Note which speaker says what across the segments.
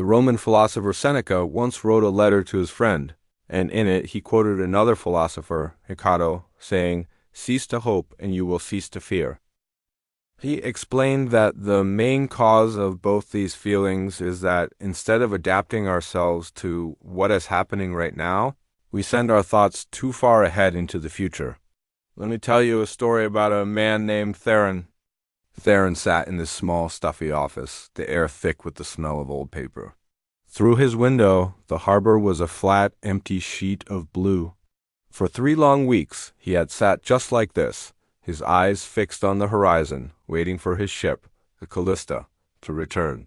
Speaker 1: The Roman philosopher Seneca once wrote a letter to his friend, and in it he quoted another philosopher, Hecato, saying, "Cease to hope and you will cease to fear." He explained that the main cause of both these feelings is that instead of adapting ourselves to what is happening right now, we send our thoughts too far ahead into the future. Let me tell you a story about a man named Theron. Theron sat in his small, stuffy office, the air thick with the smell of old paper. Through his window, the harbor was a flat, empty sheet of blue. For 3 long weeks, he had sat just like this, his eyes fixed on the horizon, waiting for his ship, the Callista, to return.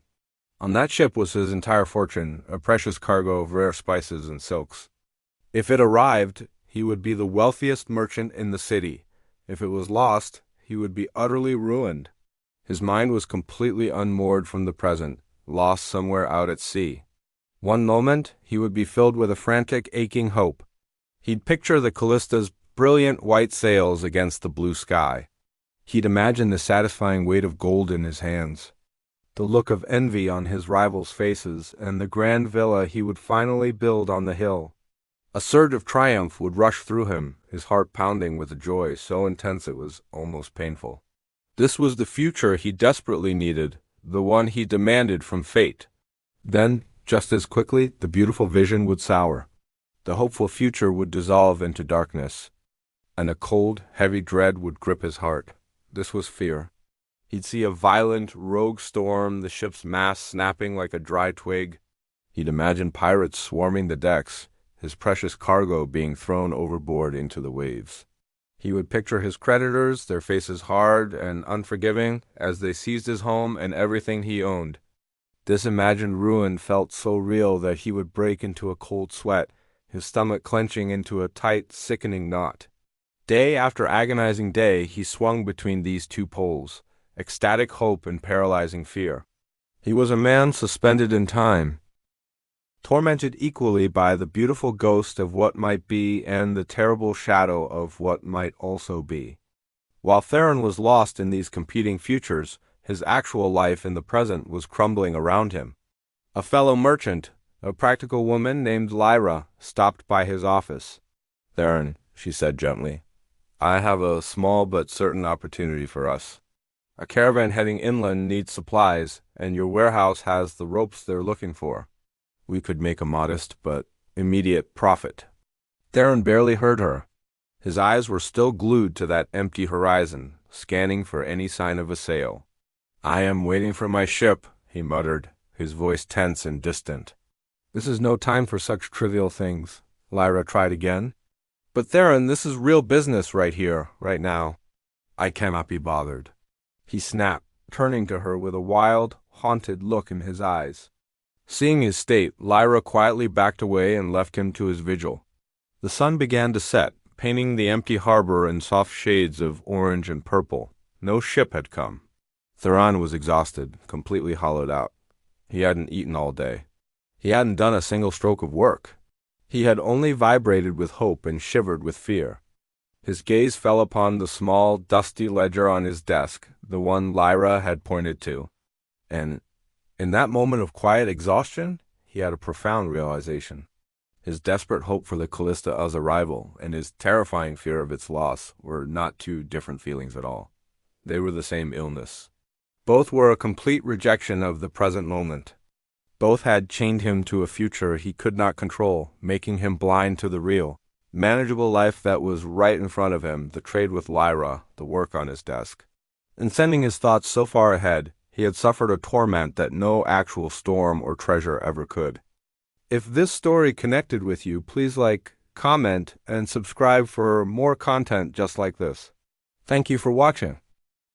Speaker 1: On that ship was his entire fortune, a precious cargo of rare spices and silks. If it arrived, he would be the wealthiest merchant in the city. If it was lost, he would be utterly ruined. His mind was completely unmoored from the present, lost somewhere out at sea. One moment, he would be filled with a frantic, aching hope. He'd picture the Callista's brilliant white sails against the blue sky. He'd imagine the satisfying weight of gold in his hands, the look of envy on his rivals' faces, and the grand villa he would finally build on the hill. A surge of triumph would rush through him, his heart pounding with a joy so intense it was almost painful. This was the future he desperately needed, the one he demanded from fate. Then, just as quickly, the beautiful vision would sour. The hopeful future would dissolve into darkness, and a cold, heavy dread would grip his heart. This was fear. He'd see a violent, rogue storm, the ship's mast snapping like a dry twig. He'd imagine pirates swarming the decks, his precious cargo being thrown overboard into the waves. He would picture his creditors, their faces hard and unforgiving, as they seized his home and everything he owned. This imagined ruin felt so real that he would break into a cold sweat, his stomach clenching into a tight, sickening knot. Day after agonizing day, he swung between these two poles, ecstatic hope and paralyzing fear. He was a man suspended in time, tormented equally by the beautiful ghost of what might be and the terrible shadow of what might also be. While Theron was lost in these competing futures, his actual life in the present was crumbling around him. A fellow merchant, a practical woman named Lyra, stopped by his office. "Theron," she said gently, "I have a small but certain opportunity for us. A caravan heading inland needs supplies, and your warehouse has the ropes they're looking for. We could make a modest but immediate profit." Theron barely heard her. His eyes were still glued to that empty horizon, scanning for any sign of a sail. "I am waiting for my ship," he muttered, his voice tense and distant. "This is no time for such trivial things," Lyra tried again. "But Theron, this is real business right here, right now." "I cannot be bothered," he snapped, turning to her with a wild, haunted look in his eyes. Seeing his state, Lyra quietly backed away and left him to his vigil. The sun began to set, painting the empty harbor in soft shades of orange and purple. No ship had come. Theron was exhausted, completely hollowed out. He hadn't eaten all day. He hadn't done a single stroke of work. He had only vibrated with hope and shivered with fear. His gaze fell upon the small, dusty ledger on his desk, the one Lyra had pointed to. And in that moment of quiet exhaustion, he had a profound realization. His desperate hope for the Callista's arrival and his terrifying fear of its loss were not two different feelings at all. They were the same illness. Both were a complete rejection of the present moment. Both had chained him to a future he could not control, making him blind to the real, manageable life that was right in front of him, the trade with Lyra, the work on his desk. In sending his thoughts so far ahead, he had suffered a torment that no actual storm or treasure ever could. If this story connected with you, please like, comment, and subscribe for more content just like this. Thank you for watching.